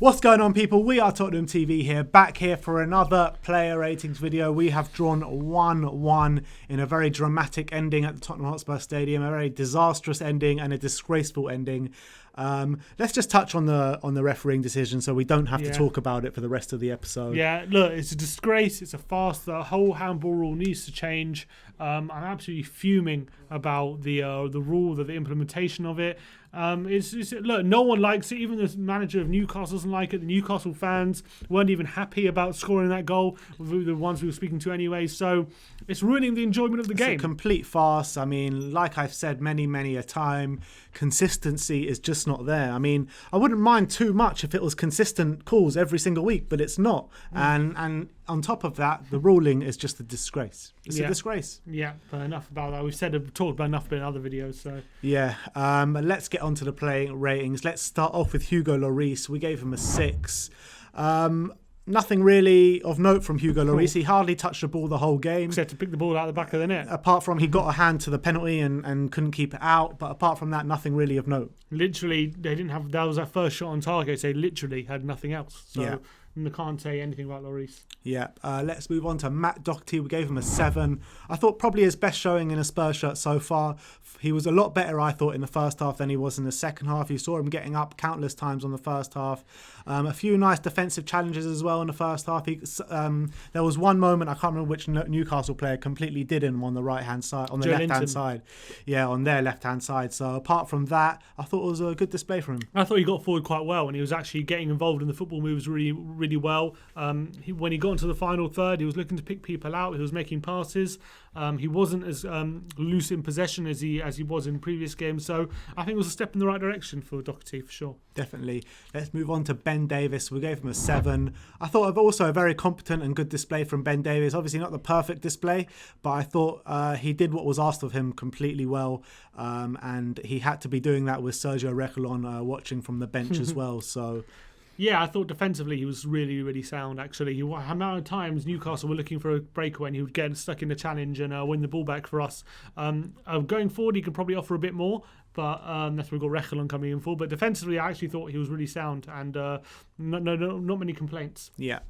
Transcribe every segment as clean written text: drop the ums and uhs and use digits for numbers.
What's going on, people? We are Tottenham TV here, back here for another player ratings video. We have drawn 1-1 in a very dramatic ending at the Tottenham Hotspur Stadium, a very disastrous ending and a disgraceful ending. Let's just touch on the refereeing decision so we don't have to talk about it for the rest of the episode. Yeah, look, it's a disgrace. It's a farce. The whole handball rule needs to change. I'm absolutely fuming about the rule, the implementation of it. Look, no one likes it. Even the manager of Newcastle doesn't like it. The Newcastle fans weren't even happy about scoring that goal, the ones we were speaking to anyway. So it's ruining the enjoyment of the game. It's a complete farce. I mean, like I've said many a time, consistency is just not there. I mean, I wouldn't mind too much if it was consistent calls every single week, but it's not. And on top of that, the ruling is just a disgrace. It's a disgrace. Yeah, but enough about that. We've talked about enough in other videos. So yeah, let's get on to the playing ratings. Let's start off with Hugo Lloris. We gave him a 6. Nothing really of note from Hugo Lloris. He hardly touched the ball the whole game. Except to pick the ball out of the back of the net. Apart from he got a hand to the penalty and couldn't keep it out. But apart from that, nothing really of note. Literally, they didn't have. That was their first shot on target. So they literally had nothing else. So I can't say anything about Lloris. Yeah, let's move on to Matt Doherty. We gave him a 7. I thought probably his best showing in a Spurs shirt so far. He was a lot better, I thought, in the first half than he was in the second half. You saw him getting up countless times on the first half. A few nice defensive challenges as well in the first half. There was one moment, I can't remember which Newcastle player completely did him on the right-hand side, on the left-hand side. Yeah, on their left-hand side. So apart from that, I thought it was a good display for him. I thought he got forward quite well, and he was actually getting involved in the football moves really well. When he got into the final third, he was looking to pick people out. He was making passes. He wasn't as loose in possession as he was in previous games. So I think it was a step in the right direction for Doherty, for sure. Definitely. Let's move on to Ben Davies. We gave him a 7. I thought also a very competent and good display from Ben Davies. Obviously not the perfect display, but I thought he did what was asked of him completely well. And he had to be doing that with Sergio Reguilon watching from the bench as well. So yeah, I thought defensively he was really sound, actually. How many times Newcastle were looking for a breakaway and he would get stuck in the challenge and win the ball back for us. Going forward, he could probably offer a bit more, but that's where we've got Reguilon coming in for. But defensively, I actually thought he was really sound and not many complaints. Yeah.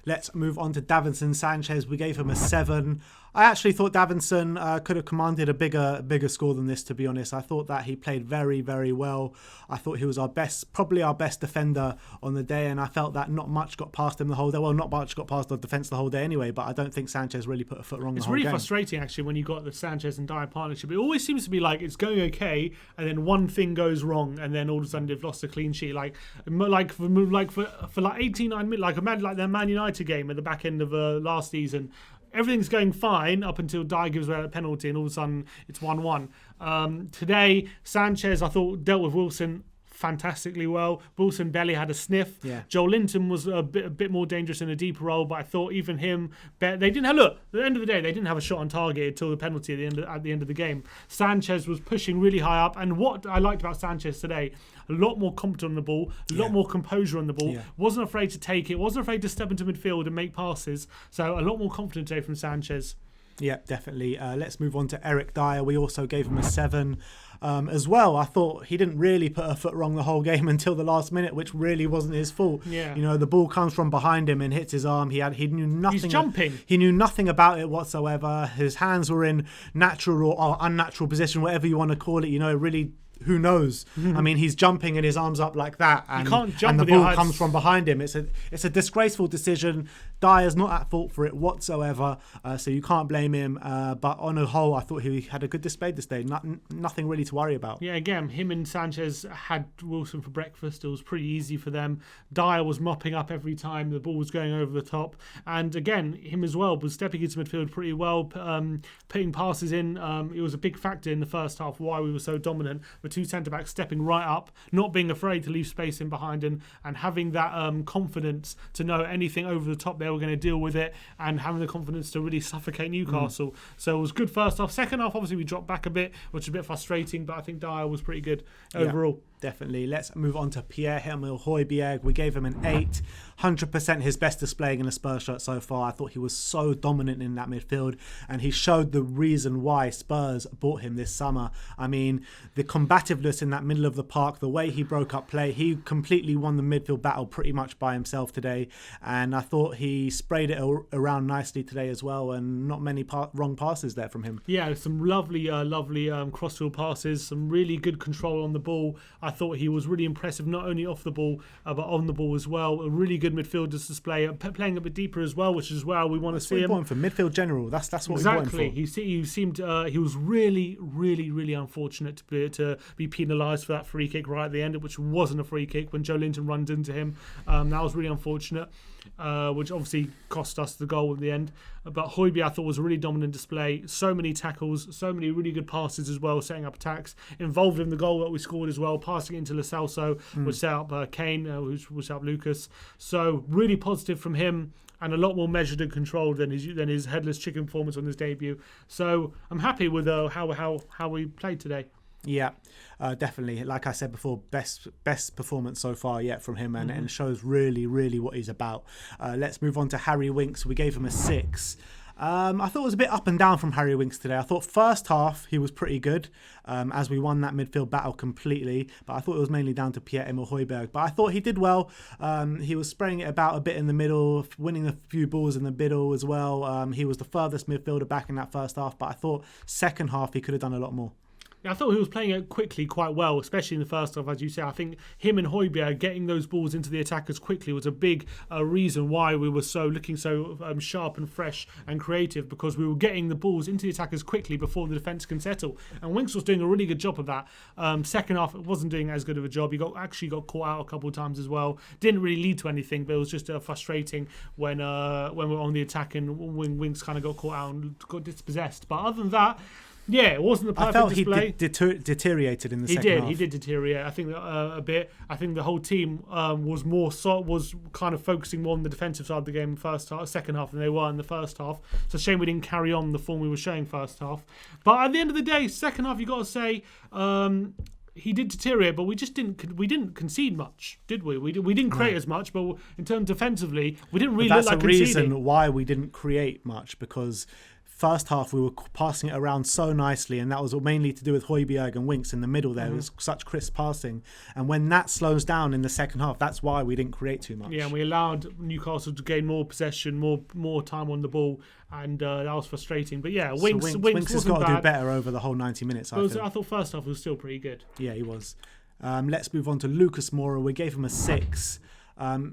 Let's move on to Davinson Sanchez. We gave him a 7. I actually thought Davinson could have commanded a bigger score than this, to be honest. I thought that he played very well. I thought he was probably our best defender on the day, and I felt that not much got past him the whole day. Well, not much got past the defence the whole day anyway, but I don't think Sanchez really put a foot wrong the whole game. It's really frustrating, actually, when you got the Sanchez and Dyer partnership. It always seems to be like it's going okay, and then one thing goes wrong, and then all of a sudden they've lost a clean sheet. Like for 89 minutes, like their Man United game at the back end of last season. Everything's going fine up until Dyer gives away a penalty, and all of a sudden it's 1-1. Today, Sanchez, I thought, dealt with Wilson fantastically well. Wilson barely had a sniff. Yeah. Joel Linton was a bit more dangerous in a deeper role, but I thought even him, they didn't have, look, at the end of the day, they didn't have a shot on target until the penalty at the end of the game. Sanchez was pushing really high up, and what I liked about Sanchez today, a lot more competent on the ball, a lot more composure on the ball, wasn't afraid to take it, wasn't afraid to step into midfield and make passes, so a lot more confident today from Sanchez. Yeah, definitely. Let's move on to Eric Dyer. We also gave him a 7 as well. I thought he didn't really put a foot wrong the whole game until the last minute, which really wasn't his fault. Yeah. You know, the ball comes from behind him and hits his arm. He knew nothing. He's jumping. He knew nothing about it whatsoever. His hands were in natural or unnatural position, whatever you want to call it. You know, really. Who knows? I mean, he's jumping and his arms up like that, and, you can't jump and the with your ball eyes. comes from behind him. It's a disgraceful decision. Dyer's not at fault for it whatsoever, so you can't blame him. But on a whole, I thought he had a good display this day. Nothing really to worry about. Yeah, again, him and Sanchez had Wilson for breakfast. It was pretty easy for them. Dyer was mopping up every time the ball was going over the top, and again, him as well was stepping into midfield pretty well, putting passes in. It was a big factor in the first half why we were so dominant. With two centre-backs stepping right up, not being afraid to leave space in behind and having that confidence to know anything over the top they were going to deal with it, and having the confidence to really suffocate Newcastle. So it was good first half. Second half, obviously, we dropped back a bit, which is a bit frustrating, but I think Dyer was pretty good overall. definitely. Let's move on to Pierre-Emile Hojbjerg. We gave him an 8. 100% his best display in a Spurs shirt so far. I thought he was so dominant in that midfield, and he showed the reason why Spurs bought him this summer. I mean, the combativeness in that middle of the park, the way he broke up play, he completely won the midfield battle pretty much by himself today, and I thought he sprayed it around nicely today as well, and not many wrong passes there from him. Yeah, some lovely crossfield passes, some really good control on the ball. I thought he was really impressive, not only off the ball, but on the ball as well. A really good midfielder's display, playing a bit deeper as well, which is where we want to see him. For midfield general, that's what we want him for. He seemed he was really unfortunate to be penalised for that free kick right at the end, which wasn't a free kick when Joe Linton runs into him. That was really unfortunate, which obviously cost us the goal in the end. But Hojbjerg, I thought, was a really dominant display. So many tackles, so many really good passes as well, setting up attacks, involved in the goal that we scored as well, passing into Lo Celso, which set up Kane, which set up Lucas. So really positive from him, and a lot more measured and controlled than his headless chicken performance on his debut. So I'm happy with how we played today. Yeah, definitely. Like I said before, best performance so far yet from him, and shows really what he's about. Let's move on to Harry Winks. We gave him a 6. I thought it was a bit up and down from Harry Winks today. I thought first half he was pretty good, as we won that midfield battle completely, but I thought it was mainly down to Pierre-Emile Hojbjerg. But I thought he did well. He was spraying it about a bit in the middle, winning a few balls in the middle as well. He was the furthest midfielder back in that first half, but I thought second half he could have done a lot more. I thought he was playing it quickly quite well, especially in the first half, as you say. I think him and Hojbjerg getting those balls into the attackers quickly was a big reason why we were looking so sharp and fresh and creative, because we were getting the balls into the attackers quickly before the defence can settle. And Winks was doing a really good job of that. Second half, it wasn't doing as good of a job. He got caught out a couple of times as well. Didn't really lead to anything, but it was just frustrating when we were on the attack and when Winks kind of got caught out and got dispossessed. But other than that, yeah, it wasn't the perfect display. I felt he deteriorated in the second half. He did deteriorate. I think a bit. I think the whole team was kind of focusing more on the defensive side of the game second half than they were in the first half. It's a shame we didn't carry on the form we were showing first half. But at the end of the day, second half, you got to say, he did deteriorate, but we didn't concede much, did we? We didn't create as much, but in terms defensively, we didn't really look like conceding. That's the reason why we didn't create much, because first half we were passing it around so nicely, and that was mainly to do with Hojbjerg and Winks in the middle there. It was such crisp passing, and when that slows down in the second half, that's why we didn't create too much. Yeah, and we allowed Newcastle to gain more possession, more time on the ball, and that was frustrating. But yeah, Winks has got to do better over the whole 90 minutes. I thought first half was still pretty good. Yeah, he was. Let's move on to Lucas Moura. We gave him a 6.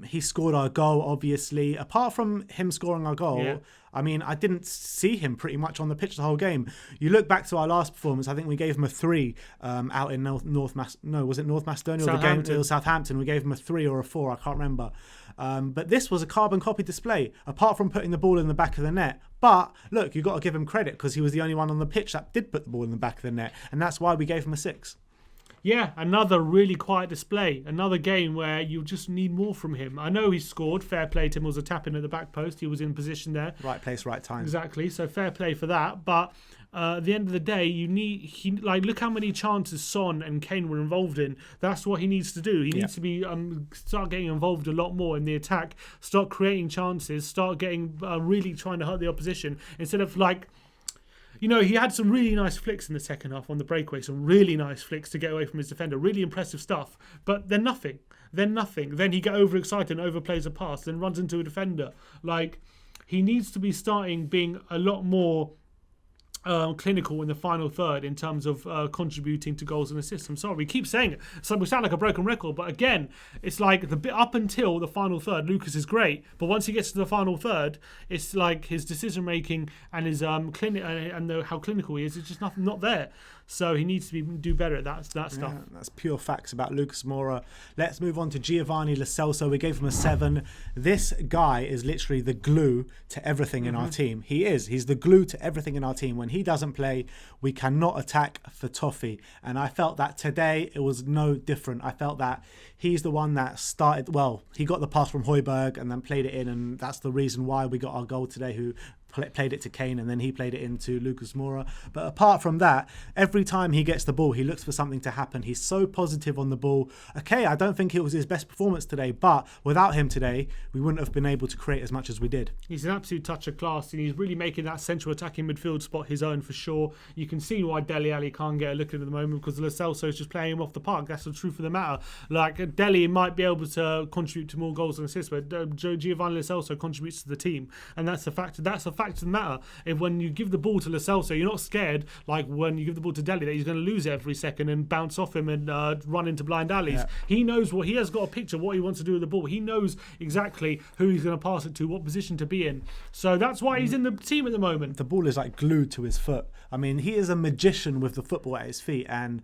He scored our goal, obviously. Apart from him scoring our goal, I mean, I didn't see him pretty much on the pitch the whole game. You look back to our last performance, I think we gave him a 3 out in North Macedonia? Or the game to Southampton? We gave him a 3 or a 4, I can't remember. But this was a carbon copy display, apart from putting the ball in the back of the net. But look, you've got to give him credit, because he was the only one on the pitch that did put the ball in the back of the net, and that's why we gave him a 6. Yeah, another really quiet display. Another game where you just need more from him. I know he scored. Fair play to him. It was a tap in at the back post. He was in position there. Right place, right time. Exactly. So fair play for that. But at the end of the day, look how many chances Son and Kane were involved in. That's what he needs to do. He needs to be start getting involved a lot more in the attack. Start creating chances. Start getting really trying to hurt the opposition instead of he had some really nice flicks in the second half on the breakaway, some really nice flicks to get away from his defender, really impressive stuff, but then nothing. Then he get overexcited and overplays a pass, then runs into a defender. He needs to be starting being a lot more clinical in the final third in terms of contributing to goals and assists. I'm sorry, we keep saying it. So we sound like a broken record, but again, it's like the bit up until the final third, Lucas is great, but once he gets to the final third, it's like his decision making and his how clinical he is. It's just not there. So he needs to do better at that stuff. Yeah, that's pure facts about Lucas Moura. Let's move on to Giovani Lo Celso. We gave him a 7. This guy is literally the glue to everything in our team. He's the glue to everything in our team. When he doesn't play, we cannot attack for toffee. And I felt that today it was no different. I felt that he's the one that started. Well, he got the pass from Hojbjerg and then played it in, and that's the reason why we got our goal today. played it to Kane, and then he played it into Lucas Moura. But apart from that, every time he gets the ball, he looks for something to happen. He's so positive on the ball. Okay, I don't think it was his best performance today, but without him today, we wouldn't have been able to create as much as we did. He's an absolute touch of class, and he's really making that central attacking midfield spot his own for sure. You can see why Dele Alli can't get a look at it at the moment, because Lo Celso is just playing him off the park. That's the truth of the matter. Like, Dele might be able to contribute to more goals and assists, but Giovani Lo Celso contributes to the team, and that's a fact. That's a fact of the matter. If when you give the ball to Lo Celso, you're not scared like when you give the ball to Dele that he's going to lose it every second and bounce off him and run into blind alleys. Yeah. He knows what he has got a picture what he wants to do with the ball. He knows exactly who he's going to pass it to, what position to be in. So that's why he's in the team at the moment. The ball is like glued to his foot. I mean, he is a magician with the football at his feet, and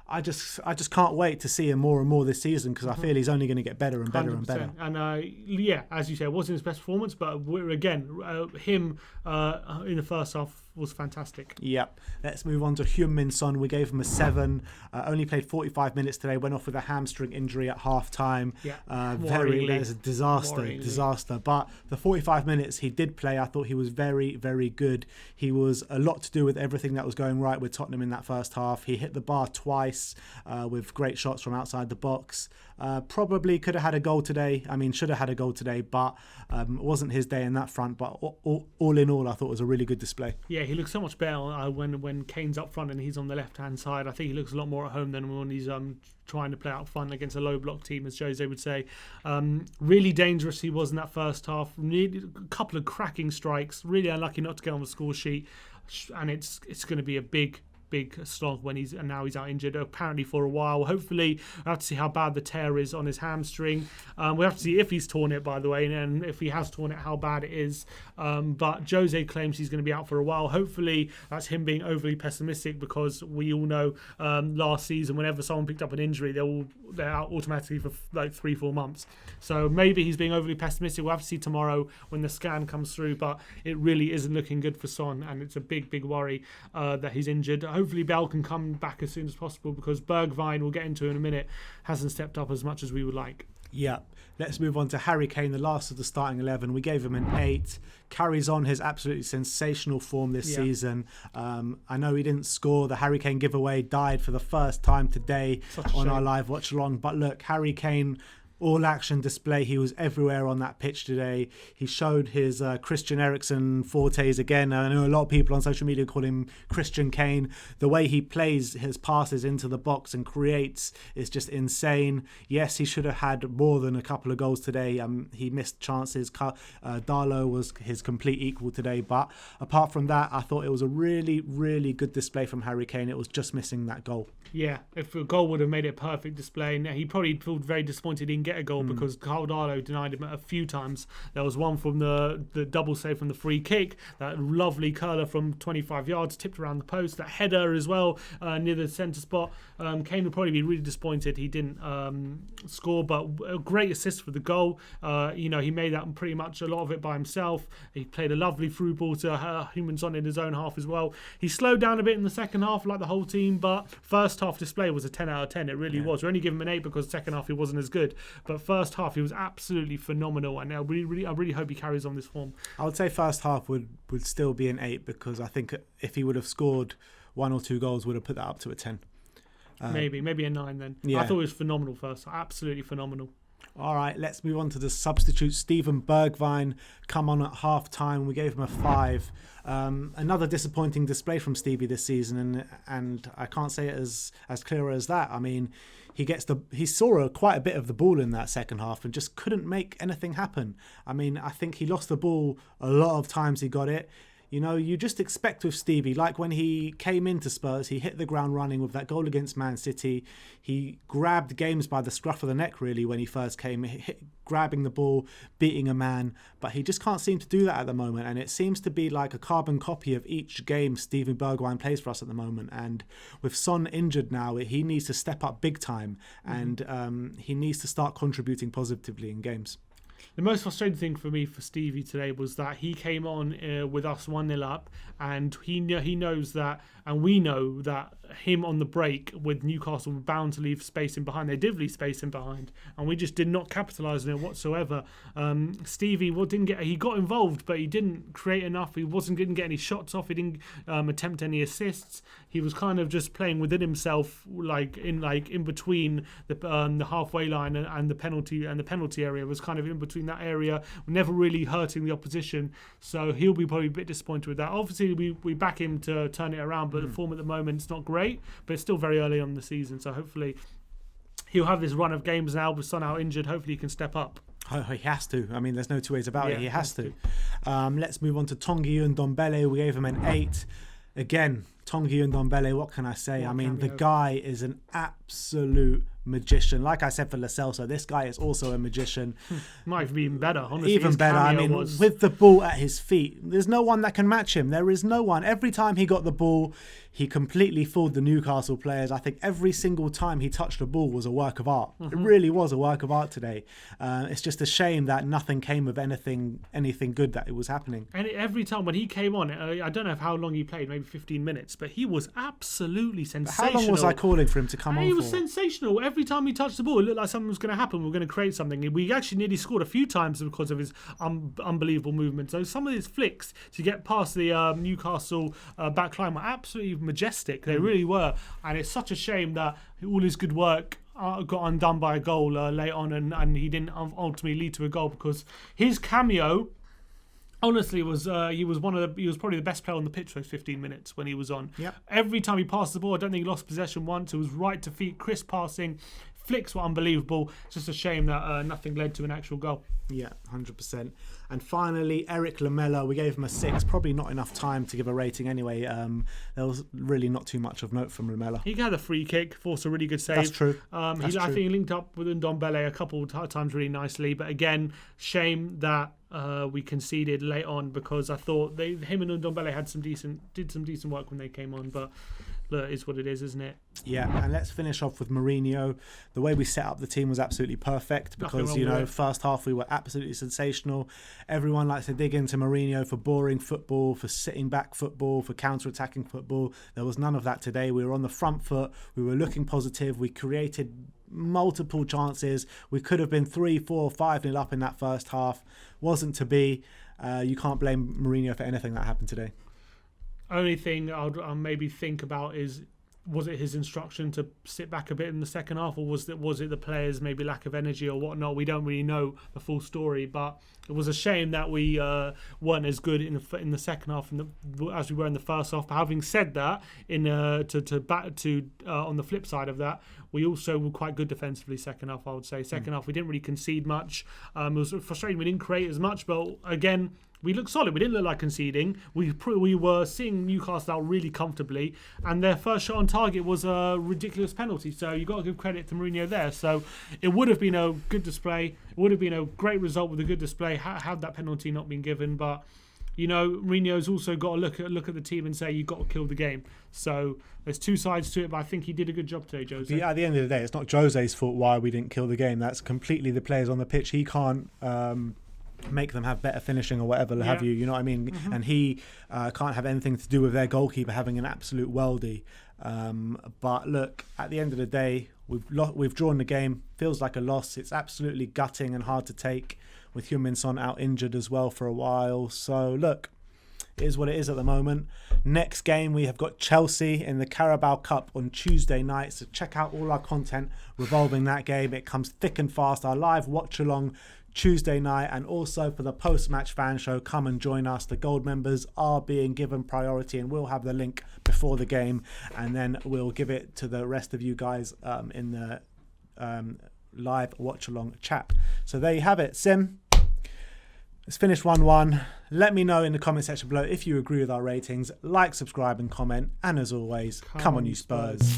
I just can't wait to see him more and more this season, because I feel he's only going to get better and better 100%. And better. And yeah, as you said, it wasn't his best performance, but him in the first half was fantastic. Yep. Let's move on to Heung-min Son. We gave him a 7. Only played 45 minutes today. Went off with a hamstring injury at half time. Yeah. It's a disaster. But the 45 minutes he did play, I thought he was very, very good. He was a lot to do with everything that was going right with Tottenham in that first half. He hit the bar twice with great shots from outside the box. Probably could have had a goal today. I mean, should have had a goal today, but it wasn't his day in that front. But all in all, I thought it was a really good display. Yeah, he looks so much better when Kane's up front and he's on the left-hand side. I think he looks a lot more at home than when he's trying to play out front against a low-block team, as Jose would say. Really dangerous he was in that first half. A couple of cracking strikes. Really unlucky not to get on the score sheet. And it's going to be a big slog when he's out injured, apparently for a while. Hopefully we'll have to see how bad the tear is on his hamstring. We have to see if he's torn it, by the way, and if he has torn it, how bad it is. But Jose claims he's going to be out for a while. Hopefully that's him being overly pessimistic, because we all know last season whenever someone picked up an injury, they're out automatically for like 3-4 months. So maybe he's being overly pessimistic. We'll have to see tomorrow when the scan comes through, but it really isn't looking good for Son, and it's a big worry that he's injured. Hopefully Bell can come back as soon as possible, because Bergwijn, we'll get into in a minute, hasn't stepped up as much as we would like. Yeah. Let's move on to Harry Kane, the last of the starting 11. We gave him an 8. Carries on his absolutely sensational form this season. I know he didn't score. The Harry Kane giveaway died for the first time today on our live watch along. But look, Harry Kane, all action display. He was everywhere on that pitch today. He showed his Christian Eriksen fortes again. I know a lot of people on social media call him Christian Kane. The way he plays his passes into the box and creates is just insane. Yes, he should have had more than a couple of goals today. He missed chances. Darlow was his complete equal today. But apart from that, I thought it was a really, really good display from Harry Kane. It was just missing that goal. Yeah, if a goal would have made it a perfect display, and he probably felt very disappointed he didn't get a goal because Carl Darlow denied him a few times. There was one from the double save from the free kick, that lovely curler from 25 yards, tipped around the post, that header as well near the centre spot. Kane would probably be really disappointed he didn't score, but a great assist for the goal. He made that pretty much a lot of it by himself. He played a lovely through ball to Heung-min Son in his own half as well. He slowed down a bit in the second half, like the whole team, but first half display was a 10 out of 10. It really was. We only give him an 8 because second half he wasn't as good, but first half he was absolutely phenomenal, and I really hope he carries on this form. I would say first half would still be an 8, because I think if he would have scored 1 or 2 goals, would have put that up to a 10. Maybe a 9 then. Yeah. I thought it was phenomenal first, absolutely phenomenal. All right, let's move on to the substitute. Steven Bergwijn come on at half time. We gave him a 5. Another disappointing display from Stevie this season, and I can't say it as clear as that. I mean, he saw quite a bit of the ball in that second half and just couldn't make anything happen. I mean, I think he lost the ball a lot of times. He got it. You just expect with Stevie, like when he came into Spurs, he hit the ground running with that goal against Man City. He grabbed games by the scruff of the neck, really, when he first came, grabbing the ball, beating a man. But he just can't seem to do that at the moment. And it seems to be like a carbon copy of each game Steven Bergwijn plays for us at the moment. And with Son injured now, he needs to step up big time. And he needs to start contributing positively in games. The most frustrating thing for me for Stevie today was that he came on with us 1-0 up, and he knows that, and we know that him on the break with Newcastle were bound to leave space in behind. They did leave space in behind, and we just did not capitalise on it whatsoever. Stevie he got involved, but he didn't create enough. He didn't get any shots off. He didn't attempt any assists. He was kind of just playing within himself, like in between the halfway line and the penalty area. Was kind of in between that area, never really hurting the opposition. So he'll be probably a bit disappointed with that. Obviously, we back him to turn it around, but the form at the moment is not great. But it's still very early on in the season, so hopefully he'll have this run of games now with Son out injured. Hopefully he can step up. Oh, he has to. I mean, there's no two ways about it. He has to. Let's move on to Tanguy Ndombele. We gave him an 8. Again, Tanguy Ndombele, what can I say? I mean, the guy is an absolute magician. Like I said for Lo Celso, this guy is also a magician. Might be even better, honestly. Even better. I mean, with the ball at his feet, there's no one that can match him. There is no one. Every time he got the ball, he completely fooled the Newcastle players. I think every single time he touched the ball was a work of art. It really was a work of art today. It's just a shame that nothing came of anything good that it was happening. And every time when he came on, I don't know how long he played, maybe 15 minutes, but he was absolutely sensational. How long was I calling for him to come on He for? was sensational. Every time he touched the ball, it looked like something was going to happen. We were going to create something. We actually nearly scored a few times because of his unbelievable movement. So some of his flicks to get past the Newcastle back line were absolutely majestic. They really were. And it's such a shame that all his good work got undone by a goal late on, and he didn't ultimately lead to a goal, because his cameo, honestly, was he was probably the best player on the pitch for those 15 minutes when he was on. Yep. Every time he passed the ball, I don't think he lost possession once. It was right to feet, crisp passing. Flicks were unbelievable. It's just a shame that nothing led to an actual goal. Yeah, 100%. And finally, Eric Lamela, we gave him a 6. Probably not enough time to give a rating anyway. There was really not too much of note from Lamela. He had a free kick, forced a really good save. That's true. I think he linked up with Ndombele a couple of times really nicely. But again, shame that we conceded late on, because I thought him and Ndombele did some decent work when they came on. But look, it's what it is, isn't it? Yeah, and let's finish off with Mourinho. The way we set up the team was absolutely perfect, because, first half we were absolutely sensational. Everyone likes to dig into Mourinho for boring football, for sitting back football, for counter-attacking football. There was none of that today. We were on the front foot. We were looking positive. We created multiple chances. We could have been 3, 4, 5-0 up in that first half. Wasn't to be. You can't blame Mourinho for anything that happened today. Only thing I'll maybe think about is, was it his instruction to sit back a bit in the second half, or was it the players' maybe lack of energy or whatnot? We don't really know the full story, but it was a shame that we weren't as good in the second half as we were in the first half. But having said that, on the flip side of that, we also were quite good defensively second half. I would say second half we didn't really concede much. It was frustrating we didn't create as much, but again, we looked solid. We didn't look like conceding. We were seeing Newcastle out really comfortably, and their first shot on target was a ridiculous penalty. So you've got to give credit to Mourinho there. So it would have been a good display. It would have been a great result with a good display had that penalty not been given. But Mourinho's also got to look at the team and say you've got to kill the game. So there's two sides to it, but I think he did a good job today, Jose. Yeah, at the end of the day, it's not Jose's fault why we didn't kill the game. That's completely the players on the pitch. He can't make them have better finishing or whatever have you know what I mean? Mm-hmm. And he can't have anything to do with their goalkeeper having an absolute worldie. But look, at the end of the day, we've drawn the game. Feels like a loss. It's absolutely gutting and hard to take, with Heung-min out injured as well for a while. So look, it is what it is at the moment. Next game, we have got Chelsea in the Carabao Cup on Tuesday night. So check out all our content revolving that game. It comes thick and fast. Our live watch along Tuesday night, and also for the post-match fan show, come and join us. The gold members are being given priority, and we'll have the link before the game, and then we'll give it to the rest of you guys in the live watch along chat. So there you have it. Sim, it's finished 1-1. Let me know in the comment section below if you agree with our ratings. Like, subscribe and comment, and as always, come on you Spurs.